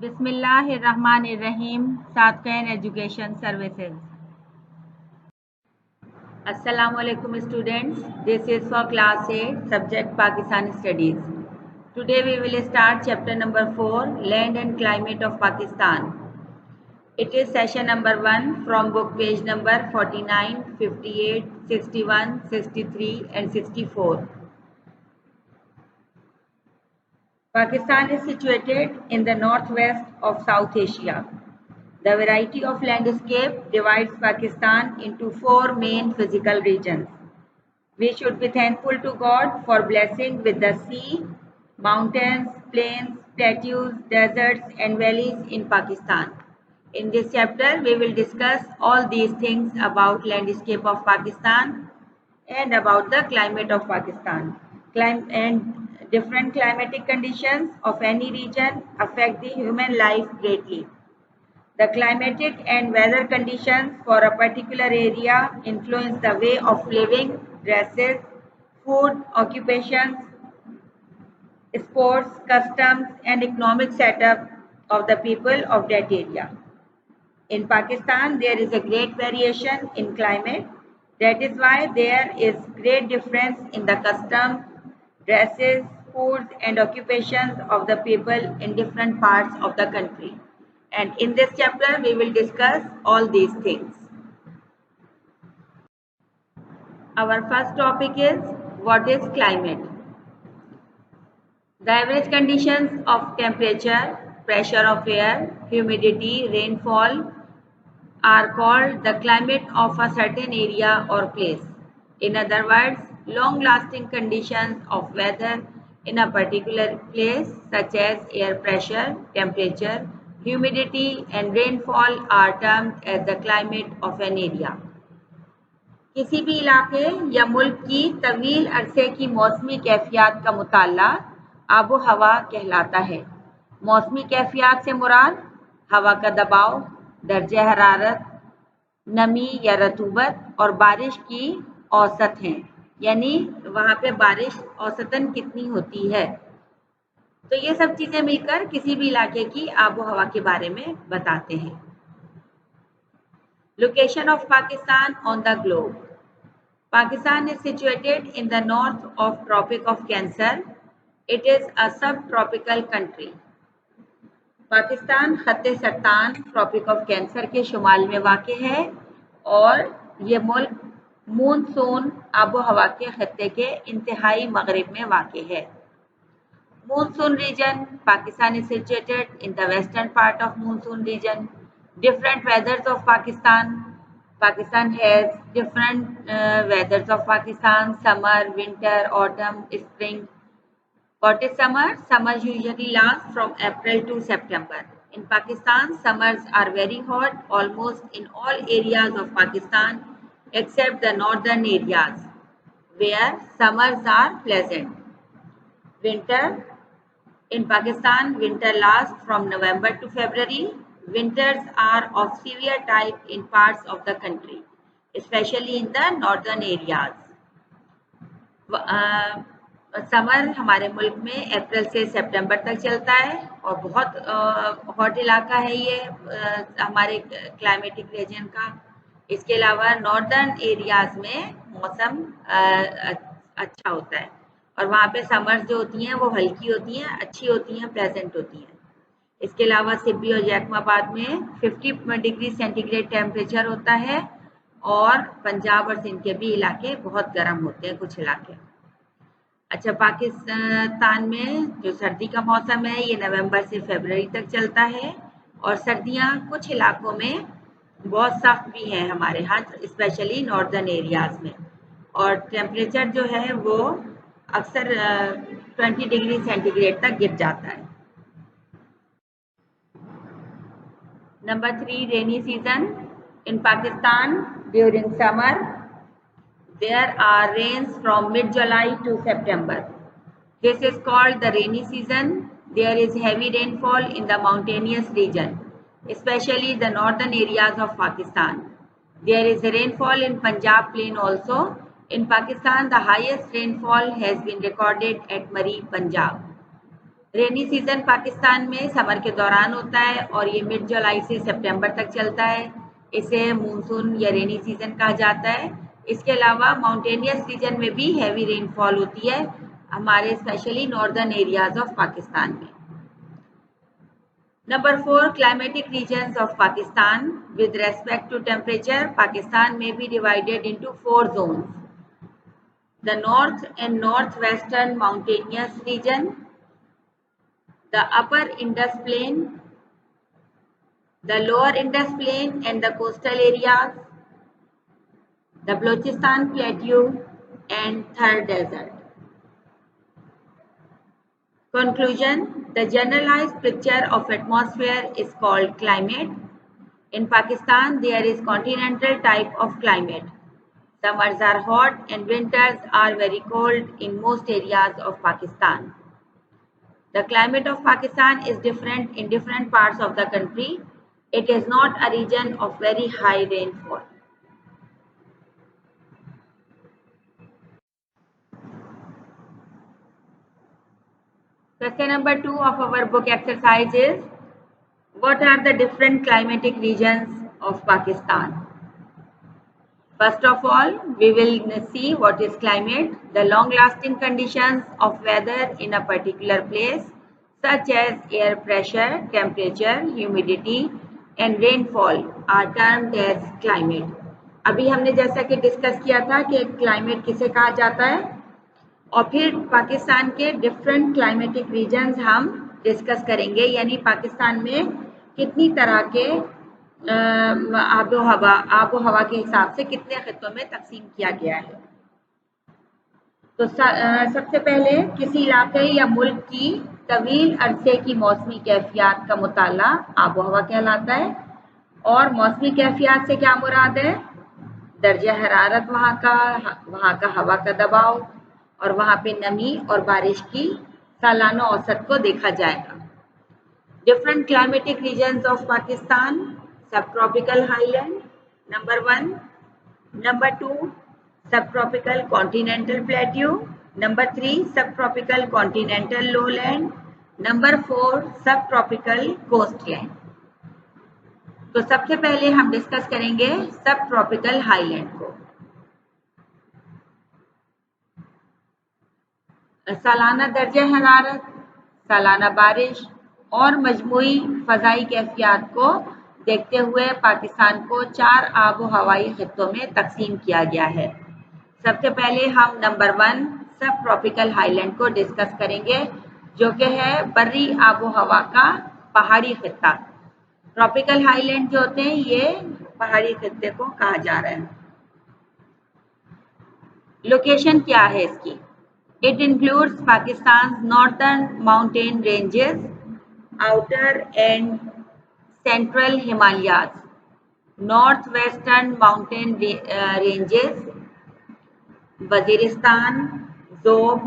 बिस्मिल्लाहिर्रहमानिर्रहीम। सातकैन education services. Assalamualaikum students. This is for class 8 subject Pakistani studies. Today we will start chapter number 4, Land and Climate of Pakistan. It is session number 1 from book page number 49, 58, 61, 63 and 64. Pakistan is situated in the northwest of South Asia. The variety of landscape divides Pakistan into 4 main physical regions. We should be thankful to God for blessing with the sea, mountains, plains, plateaus, deserts and valleys in Pakistan. In this chapter, we will discuss all these things about landscape of Pakistan and about the climate of Pakistan. And different climatic conditions of any region affect the human life greatly. The climatic and weather conditions for a particular area influence the way of living, dresses, food, occupations, sports, customs, and economic setup of the people of that area. In Pakistan, there is a great variation in climate. That is why there is great difference in the customs, dresses, foods, and occupations of the people in different parts of the country. And in this chapter, we will discuss all these things. Our first topic is what is climate? The average conditions of temperature, pressure of air, humidity, rainfall are called the climate of a certain area or place. In other words, long-lasting conditions of weather in a particular place such as air pressure, temperature, humidity and rainfall are termed as the climate of an area. किसी भी इलाके या मुल्क की तवील अरसे की मौसमी कैफियत का मुताला आबो हवा कहलाता है। मौसमी कैफियत से मुराद हवा का दबाव, दर्जे हरारत, नमी या रतूबत और बारिश की औसत है, यानी वहाँ पे बारिश औसतन कितनी होती है। तो ये सब चीज़ें मिलकर किसी भी इलाके की आबो हवा के बारे में बताते हैं। Location of Pakistan on the globe. Pakistan is situated in the north of Tropic of Cancer. It is a subtropical country. Pakistan खत्ते सरतान ट्रॉपिक ऑफ कैंसर के शुमाल में वाक़ है और ये मुल्क मूनसून आबो हवा के खत्ते के इंतहाई मगरिब में वाक़ है। Monsoon region. Pakistan is situated in the western part of monsoon region. Different weathers of Pakistan. Pakistan has different weathers of Pakistan: summer, winter, autumn, spring. What is summer? Summers usually last from April to September. In Pakistan, summers are very hot almost in all areas of Pakistan except the northern areas where summers are pleasant. Winter. In Pakistan, winter lasts from November to February. Winters are of severe type in parts of the country, especially in the northern areas. Summer हमारे मुल्क में अप्रैल से सितंबर तक चलता है और बहुत hot इलाका है ये हमारे क्लाइमेटिक रीजन का। इसके अलावा नॉर्दर्न एरियाज में मौसम अच्छा होता है और वहाँ पे समर्स जो होती हैं वो हल्की होती हैं, अच्छी होती हैं, प्लेजेंट होती हैं। इसके अलावा सिब्बी और जैकमाबाद में 50 डिग्री सेंटीग्रेड टेम्परेचर होता है और पंजाब और सिंध के भी इलाके बहुत गर्म होते हैं, कुछ इलाके। अच्छा, पाकिस्तान में जो सर्दी का मौसम है ये नवंबर से फरवरी तक चलता है और सर्दियाँ कुछ इलाकों में बहुत सख्त भी हैं हमारे यहाँ, स्पेशली नॉर्दर्न एरियाज में, और टेम्परेचर जो है वो अक्सर 20 डिग्री सेंटीग्रेड तक गिर जाता है। Number 3, rainy season. In Pakistan, during summer, there are rains from mid-July to September. This is called the rainy season. There is heavy rainfall in the mountainous region, especially the northern areas of Pakistan. There is rainfall in Punjab plain also. In Pakistan, the highest rainfall has been recorded at Marib, Punjab. Rainy season Pakistan में summer के दौरान होता है और ये mid जुलाई से सितंबर तक चलता है। इसे मानसून या रेनी सीजन कहा जाता है। इसके अलावा माउंटेनियस रीजन में भी हैवी रेनफॉल होती है हमारे specially northern areas of Pakistan में। Number 4, climatic regions of Pakistan. With respect to temperature, Pakistan may be divided into 4 zones. The north and northwestern mountainous region, the upper Indus Plain, the lower Indus Plain and the coastal areas, the Balochistan Plateau and Thar Desert. Conclusion: the generalized picture of atmosphere is called climate. In Pakistan, there is continental type of climate. Summers are hot and winters are very cold in most areas of Pakistan. The climate of Pakistan is different in different parts of the country. It is not a region of very high rainfall. Question number 2 of our book exercise is, what are the different climatic regions of Pakistan? First of all, we will see what is climate, the long-lasting conditions of weather in a particular place, such as air pressure, temperature, humidity, and rainfall are termed as climate. अभी हमने जैसा कि discuss किया था कि climate किसे कहा जाता है, और फिर पाकिस्तान के डिफरेंट क्लाइमेटिक रीजन्स हम डिस्कस करेंगे, यानी पाकिस्तान में कितनी तरह के आबो हवा के हिसाब से कितने खित्तों में तकसीम किया गया है। तो सबसे पहले किसी इलाके या मुल्क की तवील अरसे की मौसमी कैफियत का मुताला आबो हवा कहलाता है। और मौसमी कैफियत से क्या मुराद है? दर्जा हरारत, वहाँ का हवा का दबाव और वहाँ पे नमी और बारिश की सालाना औसत को देखा जाएगा। Different climatic regions of Pakistan: सब ट्रॉपिकल हाईलैंड नंबर 1, नंबर 2 सब ट्रॉपिकल कॉन्टिनेंटल प्लेट्यू, नंबर 3 सब ट्रॉपिकल कॉन्टिनेंटल लोलैंड, नंबर 4 सब ट्रॉपिकल कोस्टलैंड। तो सबसे पहले हम डिस्कस करेंगे सब ट्रॉपिकल हाईलैंड को। सालाना दर्जा हरारत, सालाना बारिश और मजमूई फ़ज़ाई कैफियत को देखते हुए पाकिस्तान को 4 आबो हवाई खित्तों में तकसीम किया गया है। सबसे पहले हम नंबर 1 सब ट्रॉपिकल हाईलैंड को डिस्कस करेंगे, जो कि है बर्री आबो हवा का पहाड़ी खित्ता। ट्रॉपिकल हाईलैंड जो होते हैं ये पहाड़ी खित्ते को कहा जा रहा है। लोकेशन क्या है इसकी? It includes Pakistan's northern mountain ranges, outer and central Himalayas, northwestern mountain ranges, Waziristan, Zob,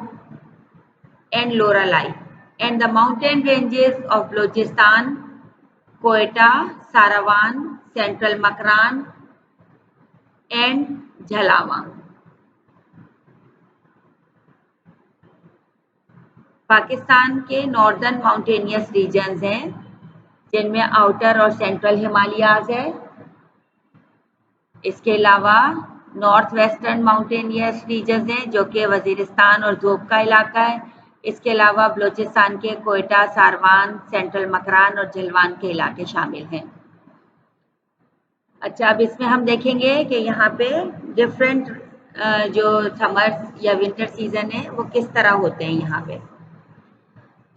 and Loralai, and the mountain ranges of Balochistan, Quetta, Sarawan, Central Makran, and Jhalawang. Pakistan के नॉर्दर्न माउंटेनियस रीजन्स हैं, जिनमें outer और central Himalayas है। इसके अलावा north western mountainous regions हैं, जो कि वजीरिस्तान और ज़ोब का इलाका है। इसके अलावा बलूचिस्तान के कोयटा, सारवान, सेंट्रल मकरान और झलवान के इलाके शामिल हैं। अच्छा, अब इसमें हम देखेंगे कि यहाँ पे डिफरेंट जो समर या विंटर सीजन है वो किस तरह होते हैं यहाँ पे।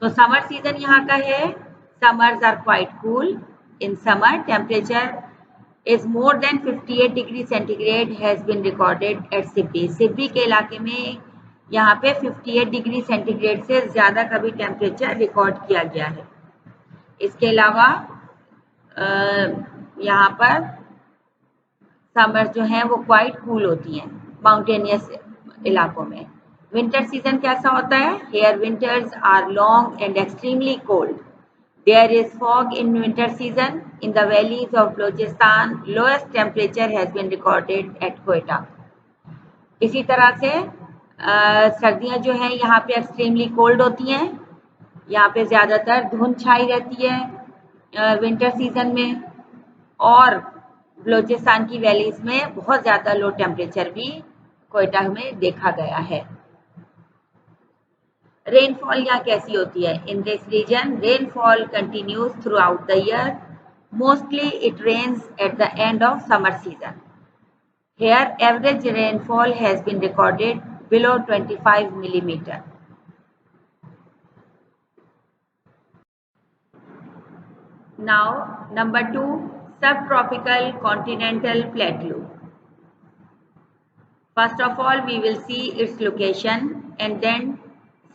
तो समर सीजन यहाँ का है, summers are quite cool. In summer temperature is more than 58 degree centigrade has been recorded at Sibi. Sibi के इलाके में यहाँ पे 58 डिग्री सेंटीग्रेड से ज़्यादा कभी टेम्परेचर रिकॉर्ड किया गया है। इसके अलावा यहाँ पर समर्स जो हैं वो क्वाइट कूल होती हैं माउंटेनियस इलाकों में। विंटर सीजन कैसा होता है? Here winters are long and extremely cold. There is fog in winter season in the valleys of Balochistan. Lowest temperature has been recorded at Quetta. इसी तरह से सर्दियाँ जो हैं यहाँ पे एक्सट्रीमली कोल्ड होती हैं यहाँ पे ज़्यादातर धुंध छाई रहती है विंटर सीजन में, और बलूचिस्तान की वैलीज में बहुत ज़्यादा लो टेम्परेचर भी क्वेटा में देखा गया है। रेनफॉल यहाँ कैसी होती है? In this region rainfall continues throughout the year, mostly it rains at the end of summer season. Here average rainfall has been recorded below 25 millimeter. Now number 2, subtropical continental plateau. First of all we will see its location and then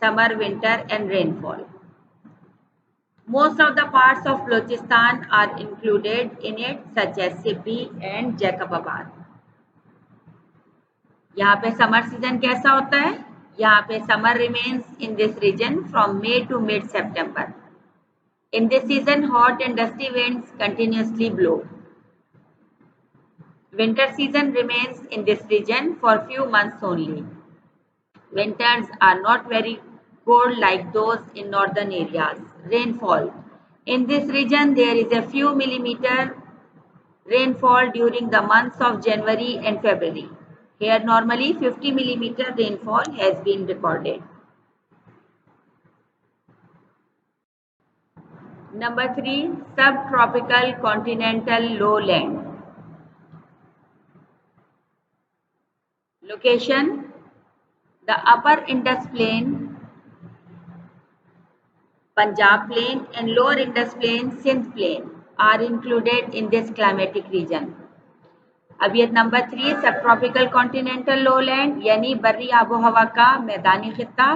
summer, winter and rainfall. Most of the parts of Balochistan are included in it, such as Sibri and Jacobabad. यहाँ पे summer season कैसा होता है? यहाँ पे summer remains in this region from May to mid September. In this season, hot and dusty winds continuously blow. Winter season remains in this region for few months only. Winters are not very cold like those in northern areas. Rainfall. In this region, there is a few millimeter rainfall during the months of January and February. Here normally 50 millimeter rainfall has been recorded. Number 3, subtropical continental lowland. Location: the upper Indus Plain, Punjab Plain and lower Indus Plain, Sindh Plain are included in this climatic region. अब ये number 3 सब tropical continental lowland यानी बर्री आबो हवा का मैदानी खित्ता।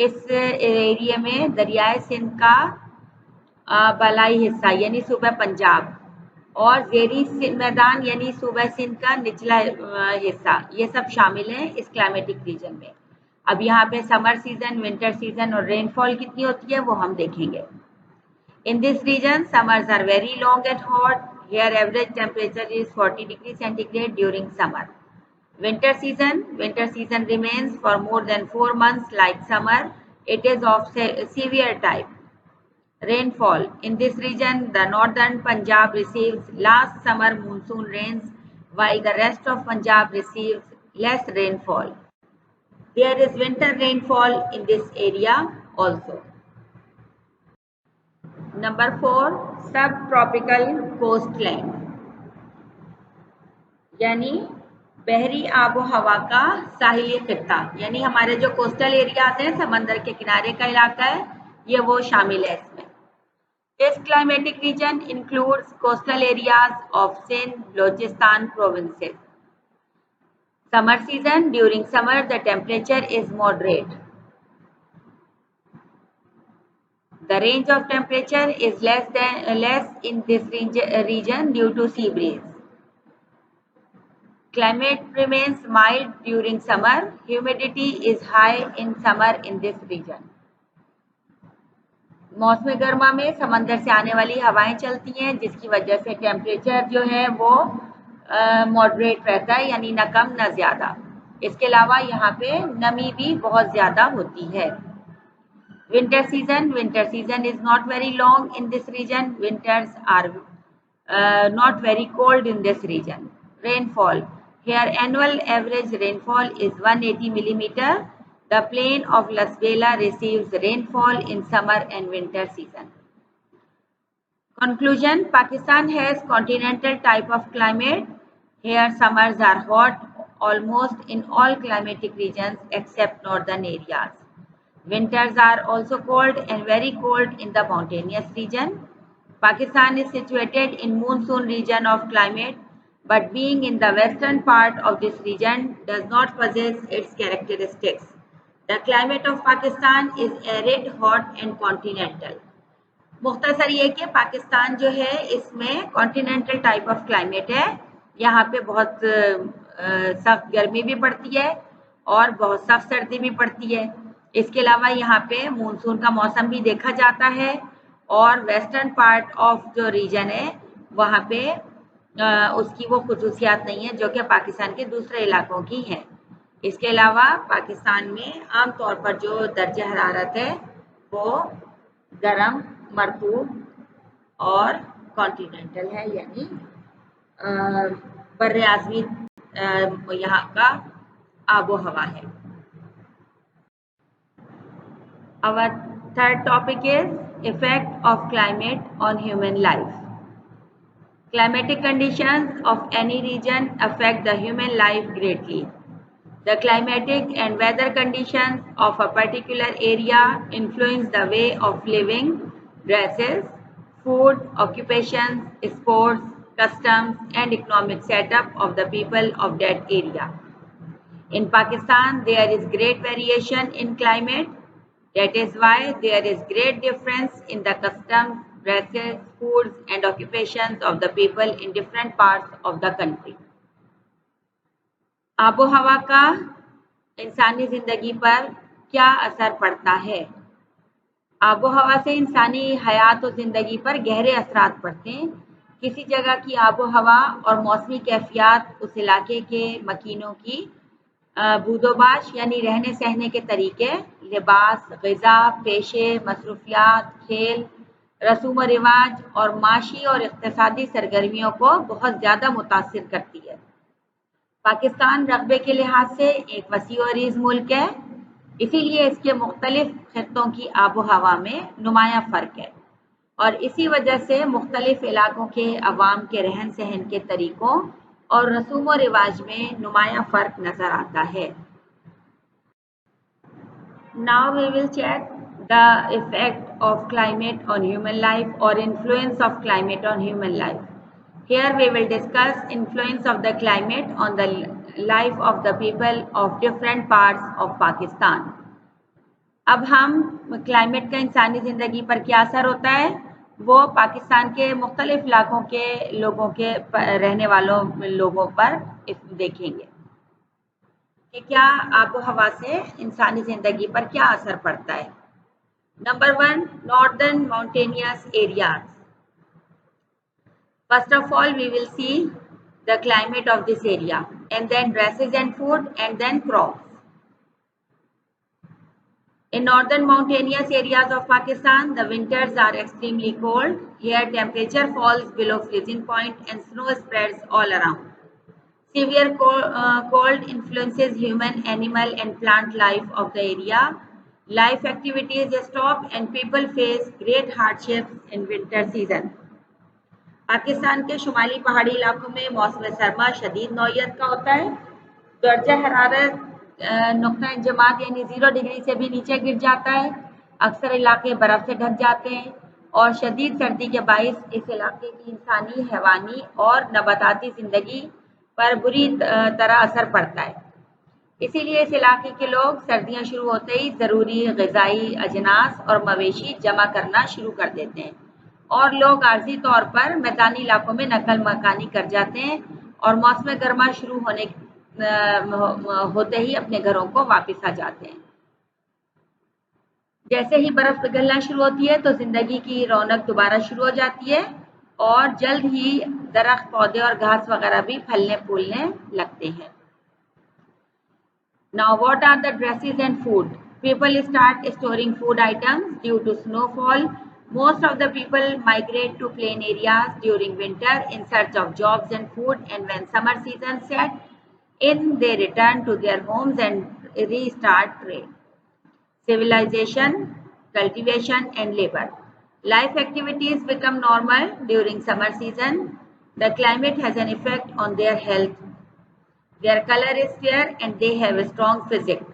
इस area में दरियाए सिंध का बलाई हिस्सा यानी सूबा पंजाब और ज़ेरी मैदान यानी सूबा सिंध का निचला हिस्सा, ये सब शामिल हैं इस क्लाइमेटिक रीजन में। अब यहाँ पे समर सीजन, विंटर सीजन और रेनफॉल कितनी होती है वो हम देखेंगे। In this region summers are very long and hot. Here average temperature is 40 degrees centigrade during summer. Winter season remains for more than 4 months like summer. It is of severe type. Rainfall. In this region, the northern Punjab receives last summer monsoon rains, while the rest of Punjab receives less rainfall. There is winter rainfall in this area also. Number 4, subtropical coastline यानी बहरी आबो हवा का साहिली खित्ता, यानी हमारे जो coastal areas हैं, समंदर के किनारे का इलाका है, ये वो शामिल है इसमें। This climatic region includes coastal areas of Sindh, Balochistan provinces. Summer season, during summer the temperature is moderate. The range of temperature is less in this region due to sea breeze. Climate remains mild during summer. Humidity is high in summer in this region. मौसम गर्मा में समंदर से आने वाली हवाएं चलती हैं, जिसकी वजह से टेम्परेचर जो है वो मॉडरेट रहता है, यानी न कम न ज़्यादा। इसके अलावा यहाँ पे नमी भी बहुत ज़्यादा होती है। Winter season is not very long in this region. Winters are not very cold in this region. Rainfall. Here annual average rainfall is 180 millimeter. The plain of Las Vegas receives rainfall in summer and winter season. Conclusion: Pakistan has continental type of climate. Here summers are hot almost in all climatic regions except northern areas. Winters are also cold and very cold in the mountainous region. Pakistan is situated in monsoon region of climate, but being in the western part of this region does not possess its characteristics. The climate of Pakistan is arid, hot and continental. मुख्तसर ये कि पाकिस्तान जो है इसमें continental type of climate है। यहाँ पे बहुत सख्त गर्मी भी पड़ती है और बहुत सख्त सर्दी भी पड़ती है। इसके अलावा यहाँ पे मानसून का मौसम भी देखा जाता है और वेस्टर्न पार्ट ऑफ जो रीजन है वहाँ पे उसकी वो खुसूसियात नहीं है जो कि पाकिस्तान के दूसरे इलाकों की हैं। इसके अलावा पाकिस्तान में आमतौर पर जो दर्जा हरारत है वो गर्म, मरतूब और कॉन्टिनेंटल है, यानी बर्रे आज़मी यहाँ का आबो हवा है। Our third topic is effect of climate on human life. Climatic conditions of any region affect the human life greatly. The climatic and weather conditions of a particular area influence the way of living, dresses, food, occupations, sports, customs, and economic setup of the people of that area. In Pakistan, there is great variation in climate. That is why there is great difference in the customs, dresses, foods, and occupations of the people in different parts of the country. आबो हवा का इंसानी जिंदगी पर क्या असर पड़ता है? आबो हवा से इंसानी हयात और जिंदगी पर गहरे असरात पड़ते हैं। किसी जगह की आबो हवा और मौसमी कैफियत उस इलाके के मकीनों की बूदोबाश यानी रहने सहने के तरीके, लिबास, ग़िज़ा, पेशे, मसरूफियात, खेल, रसूम रिवाज और माशी और इक़्तिसादी सरगर्मियों को बहुत ज़्यादा मुतासिर करती है। पाकिस्तान रकबे के लिहाज से एक वसी और अरीज़ मुल्क है, इसीलिए इसके मुख्तलिफ खित्तों की आबो हवा में नुमायाँ फ़र्क है और इसी वजह से मुख्तलिफ इलाकों के अवाम के रहन सहन के तरीक़ों और रसूम व रिवाज में नुमायाँ फ़र्क नज़र आता है। Now we will check the effect of climate on human life or influence of climate on human life. Here we will discuss influence of the climate on the life of the people of different parts of Pakistan. अब हम climate का इंसानी ज़िंदगी पर क्या असर होता है वो पाकिस्तान के मुख्तलिफ इलाकों के लोगों के रहने वालों लोगों पर देखेंगे कि क्या आबो हवा से इंसानी ज़िंदगी पर क्या असर पड़ता है। Number 1, northern mountainous areas. First of all, we will see the climate of this area and then dresses and food and then crops. In northern mountainous areas of Pakistan, the winters are extremely cold. Here temperature falls below freezing point and snow spreads all around. Severe cold influences human, animal and plant life of the area. Life activities stop and people face great hardships in winter season. Pakistan के शुमाली पहाड़ी इलाकों में मौसम सरमा शदीद नौयत का होता है। दर्जा हरारत नुक्ता जमात यानी 0 डिग्री से भी नीचे गिर जाता है। अक्सर इलाके बर्फ़ से ढक जाते हैं और शदीद सर्दी के बाइस इस इलाके की इंसानी, हैवानी और नबाताती ज़िंदगी पर बुरी तरह असर पड़ता है। इसीलिए इस इलाके के लोग सर्दियाँ शुरू होते ही ज़रूरी ग़िज़ाई अजनास और मवेशी जमा करना शुरू कर देते हैं और लोग आर्जी तौर पर मैदानी इलाकों में नकल मकानी कर जाते हैं और मौसम गर्मा शुरू होते ही अपने घरों को वापस आ जाते हैं। जैसे ही बर्फ़ पिघलना शुरू होती है तो ज़िंदगी की रौनक दोबारा शुरू हो जाती है और जल्द ही दरख्त, पौधे और घास वगैरह भी फलने फूलने लगते हैं। Now what are the dresses and food? People start storing food items due to snowfall. Most of the people migrate to plain areas during winter in search of jobs and food, and when summer season set in, they return to their homes and restart trade, civilization, cultivation and labor. Life activities become normal during summer season. The climate has an effect on their health. Their color is fair and they have a strong physique.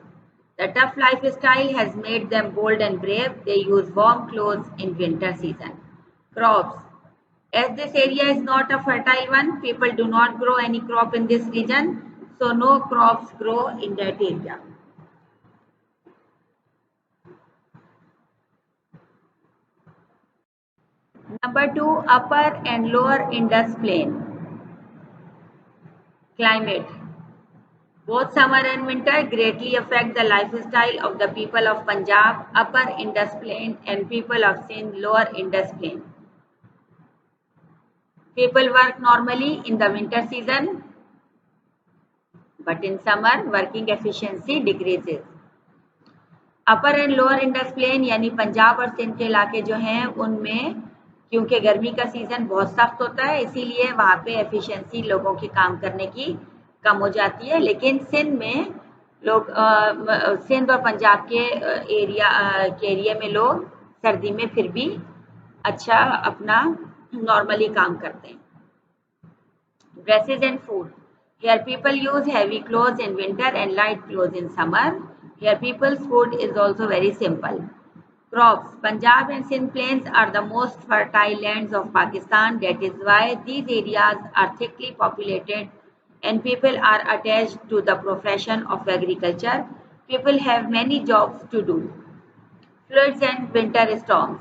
The tough lifestyle has made them bold and brave. They use warm clothes in winter season. Crops. As this area is not a fertile one, people do not grow any crop in this region, so no crops grow in that area. Number 2, upper and lower Indus Plain. Climate. Both summer and winter greatly affect the lifestyle of the people of Punjab, upper Indus Plain, and people of Sindh, lower Indus Plain. People work normally in the winter season, but in summer working efficiency decreases. Upper and lower Indus plain यानी पंजाब और सिंध के इलाके जो हैं उनमें क्योंकि गर्मी का सीजन बहुत सख्त होता है इसीलिए वहाँ पे एफिशिएंसी लोगों की काम करने की कम हो जाती है, लेकिन सिंध में लोग सिंध और पंजाब के एरिया में लोग सर्दी में फिर भी अच्छा अपना नॉर्मली काम करते हैं। Dresses and food. Here people use heavy clothes in winter and light clothes in summer. Here people's food is also very simple. Crops. Punjab and Sindh plains are the most fertile lands of Pakistan. That is why these areas are thickly populated and people are attached to the profession of agriculture. People have many jobs to do. Floods and winter storms.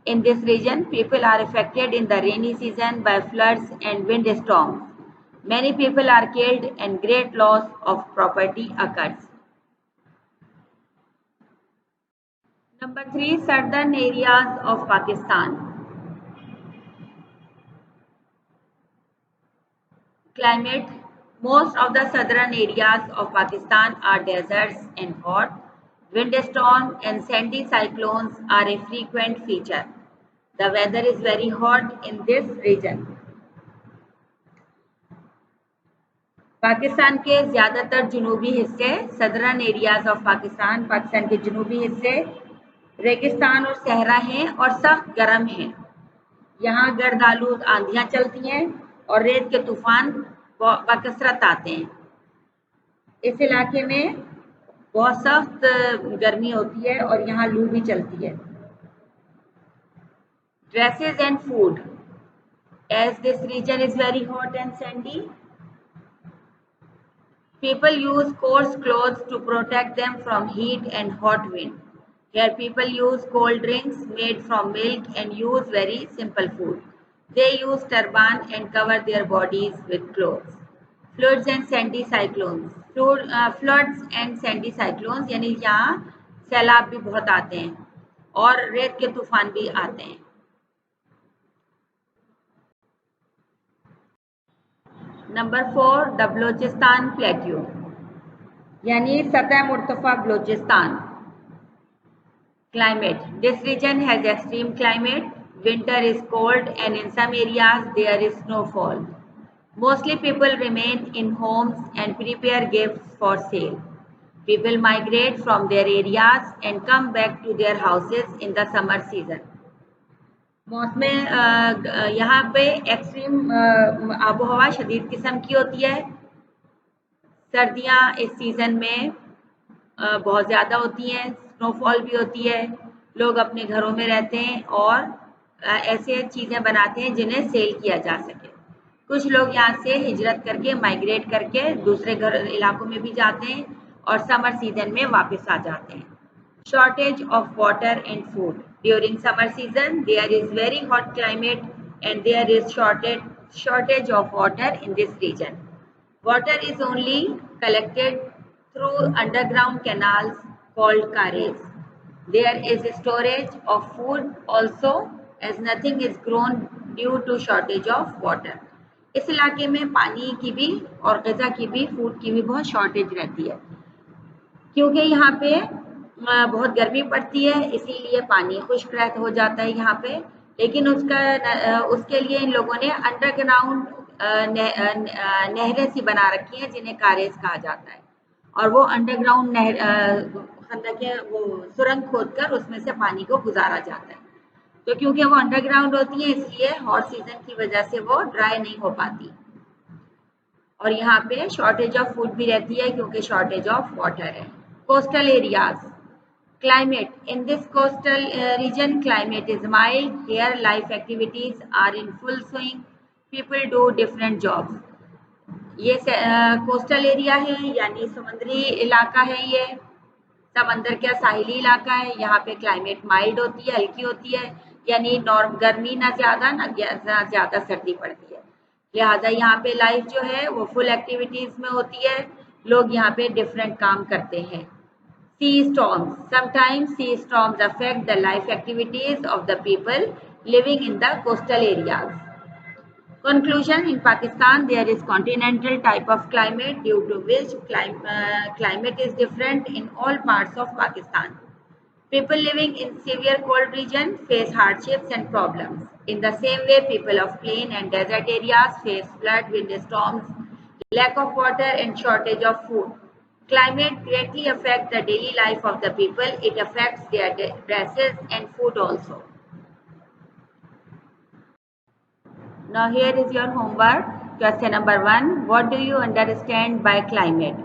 In this region, people are affected in the rainy season by floods and wind storms. Many people are killed and great loss of property occurs. Number 3, southern areas of Pakistan. Climate. Most of the southern areas of Pakistan are deserts and hot. Windstorms and sandy cyclones are a frequent feature. The weather is very hot in this region. Pakistan के ज़्यादातर जुनूबी हिस्से southern areas of Pakistan के जुनूबी हिस्से रेगिस्तान और सहरा हैं और सख्त गर्म हैं। यहाँ गर्द आलूद आंधियाँ चलती हैं और रेत के तूफान बकसरत आते हैं। इस इलाके में बहुत सख्त गर्मी होती है और यहाँ लू भी चलती है। Dresses and food. As this region is very hot and sandy, people use coarse clothes to protect them from heat and hot wind. Here people use cold drinks made from milk and use very simple food. They use turban and cover their bodies with clothes. Floods and sandy cyclones. Floods and sandy cyclones यानी यहाँ सैलाब भी बहुत आते हैं और रेत के तूफान भी आते हैं। नंबर 4, द बलोचिस्तान प्लेट्यू यानी सतह मुर्तफा Balochistan. Climate. This region has extreme climate. Winter is cold and in some areas there is snowfall. Mostly people remain in homes and prepare gifts for sale. People migrate from their areas and come back to their houses in the summer season. मौसम यहाँ पे extreme आबो हवा शदीद किस्म की होती है। सर्दियाँ इस सीज़न में बहुत ज़्यादा होती हैं, स्नोफॉल भी होती है। लोग अपने घरों में रहते हैं और ऐसे चीज़ें बनाते हैं जिन्हें सेल किया जा सके। कुछ लोग यहाँ से हिजरत करके माइग्रेट करके दूसरे इलाकों में भी जाते हैं और समर सीजन में वापस आ जाते हैं। Shortage of water and food. During summer season, there is very hot climate and there is shortage of water in this region. Water is only collected through underground canals called kares. There is storage of food also as nothing is grown due to shortage of water. इस इलाके में पानी की भी और ग़िज़ा की भी फूड की भी बहुत शॉर्टेज रहती है क्योंकि यहाँ पे बहुत गर्मी पड़ती है इसीलिए पानी खुश्क हो जाता है यहाँ पे। लेकिन उसके लिए इन लोगों ने अंडरग्राउंड नहरें सी बना रखी हैं जिन्हें कारेज कहा जाता है और वो अंडरग्राउंड वो सुरंग खोदकर उसमें से पानी को गुजारा जाता है। तो क्योंकि वो अंडरग्राउंड होती है इसलिए हॉट सीजन की वजह से वो ड्राई नहीं हो पाती और यहाँ पे शॉर्टेज ऑफ फूड भी रहती है क्योंकि शॉर्टेज ऑफ वाटर है। Coastal areas. Climate. In this coastal region, climate is mild. Here, life activities are in full swing. People do different jobs. ये कोस्टल एरिया है यानी समुद्री इलाका है। ये समंदर का साहिली इलाका है। यहाँ पे क्लाइमेट माइल्ड होती है, हल्की होती है यानी गर्मी ना ज़्यादा ना ज़्यादा सर्दी पड़ती है। लिहाजा यहाँ पे लाइफ जो है वो फुल एक्टिविटीज़ में होती है। लोग यहाँ पे डिफरेंट काम करते हैं। Sea storms. Sometimes sea storms affect the life activities of the people living in the coastal areas. Conclusion. In Pakistan, there is continental type of climate due to which climate is different in all parts of Pakistan. People living in severe cold region face hardships and problems. In the same way, people of plain and desert areas face flood, windstorms, lack of water and shortage of food. Climate greatly affects the daily life of the people. It affects their dresses and food also. Now here is your homework. Question number 1. What do you understand by climate?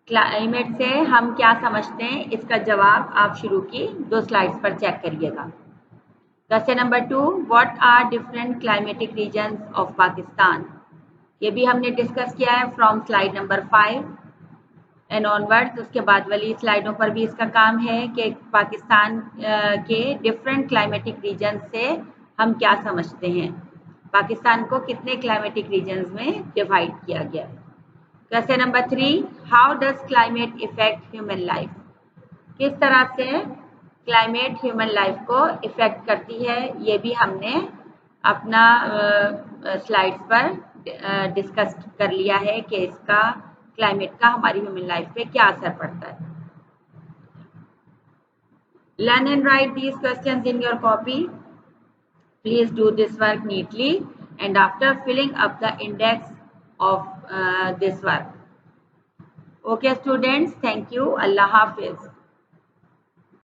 Climate से हम क्या समझते हैं, इसका जवाब आप शुरू की 2 स्लाइड्स पर चेक करिएगा। Question number 2. What are different climatic regions of Pakistan? ये भी हमने डिस्कस किया है from slide number 5 and onwards. उसके बाद वाली स्लाइडों पर भी इसका काम है कि पाकिस्तान के डिफरेंट क्लाइमेटिक रीजन से हम क्या समझते हैं। पाकिस्तान को कितने क्लाइमेटिक रीजन्स में डिवाइड किया गया है। Question number 3. How does climate effect human life? किस तरह से क्लाइमेट ह्यूमन लाइफ को इफेक्ट करती है, ये भी हमने अपना स्लाइड्स पर डिस्कस कर लिया है कि इसका क्लाइमेट का हमारी ह्यूमन लाइफ पे क्या असर पड़ता है। Learn and write these questions in your copy. Please do this work neatly and after filling up the index of this work. Okay students, thank you. Allah Hafiz.